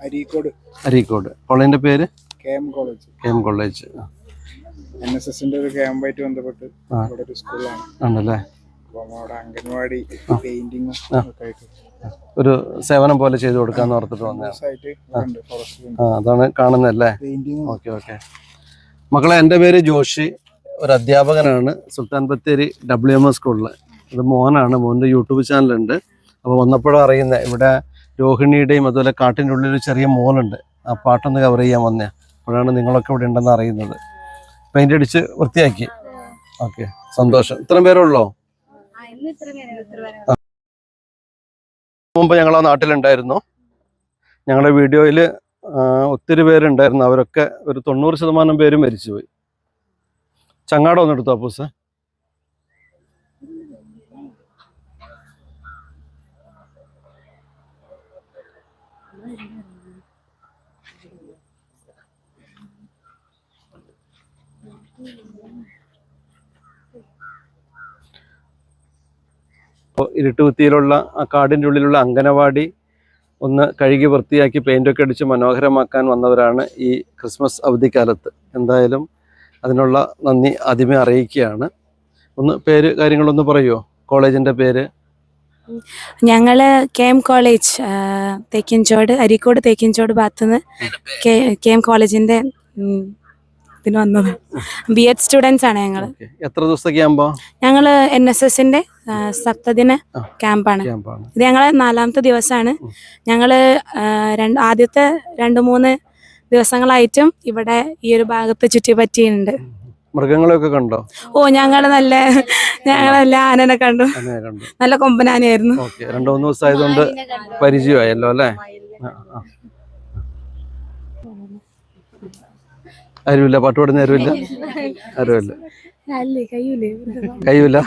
അരീക്കോട്. കോളേജിന്റെ പേര് KM college. NSSന്റെ ഒരു ക്യാമ്പുമായിട്ട് ബന്ധപ്പെട്ട് ഇവിടെ ഒരു സ്കൂളാണ്. ആണല്ലേ? അംഗൻവാടി പെയിന്റിങ്ങും ഒരു സേവനം പോലെ ചെയ്തു കൊടുക്കാന്ന് ഓർത്തിട്ട് വന്നതാണ്. അതാണ് കാണുന്നല്ലേ? Okay okay. മക്കളെ, എൻ്റെ പേര് ജോഷി, ഒരു അധ്യാപകനാണ് സുൽത്താൻ ബത്തേരി WMS സ്കൂളിൽ. ഇത് മോനാണ്. മോൻ്റെ യൂട്യൂബ് ചാനലുണ്ട്. അപ്പോൾ വന്നപ്പോഴും അറിയുന്നത് ഇവിടെ രോഹിണിയുടെയും അതുപോലെ കാട്ടിൻ്റെ ഉള്ളിൽ ഒരു ചെറിയ മോളുണ്ട്. ആ പാട്ടൊന്ന് കവർ ചെയ്യാൻ വന്നേ. അപ്പോഴാണ് നിങ്ങളൊക്കെ ഇവിടെ ഉണ്ടെന്ന് അറിയുന്നത്. പെയിൻ്റ് അടിച്ച് വൃത്തിയാക്കി. ഓക്കെ, സന്തോഷം. ഇത്രയും പേരുള്ളോ? മുമ്പ് ഞങ്ങൾ ആ നാട്ടിലുണ്ടായിരുന്നു. ഞങ്ങളുടെ വീഡിയോയിൽ ഒത്തിരി പേരുണ്ടായിരുന്നു. അവരൊക്കെ ഒരു 90% പേരും മരിച്ചുപോയി. ചങ്ങാടം ഒന്ന് എടുത്തോ അപ്പൂസ്. അപ്പോൾ ഇരുട്ടുകുത്തിയിലുള്ള ആ കാടിൻ്റെ ഉള്ളിലുള്ള അങ്കനവാടി ഒന്ന് കഴുകി വൃത്തിയാക്കി പെയിൻ്റൊക്കെ അടിച്ച് മനോഹരമാക്കാൻ വന്നവരാണ് ഈ ക്രിസ്മസ് അവധിക്കാലത്ത്. എന്തായാലും അതിനുള്ള നന്ദി ആദ്യമേ അറിയിക്കുകയാണ്. ഒന്ന് പേര് കാര്യങ്ങളൊന്ന് പറയുമോ? കോളേജിൻ്റെ പേര്? ഞങ്ങൾ KM കോളേജ്, തേക്കിൻചോട്, അരീക്കോട് തേക്കിൻചോട് ഭാഗത്തുനിന്ന് KM കോളേജിൻ്റെ ഇതിന് വന്നത്. B.Ed സ്റ്റുഡൻസ് ആണ് ഞങ്ങൾ. എത്ര ദിവസത്തെ ക്യാമ്പാ? ഞങ്ങൾ NSSന്റെ സപ്തദിന ക്യാമ്പാണ്. ഇത് ഞങ്ങളെ 4ാമത്തെ ദിവസമാണ്. ഞങ്ങൾ ആദ്യത്തെ 2-3 ദിവസങ്ങളായിട്ടും ഇവിടെ ഈ ഒരു ഭാഗത്ത് ചുറ്റിപ്പറ്റിയുണ്ട്. മൃഗങ്ങളെയൊക്കെ കണ്ടോ? ഞങ്ങളെല്ലാം ആനനെ കണ്ടു. നല്ല കൊമ്പനാനയായിരുന്നു. 2-3 ദിവസമായതുകൊണ്ട് പരിചയമായല്ലോ അല്ലേ? ആരുമില്ല, പാട്ട് പാടുന്ന ആരുമില്ല? കഴിയൂല.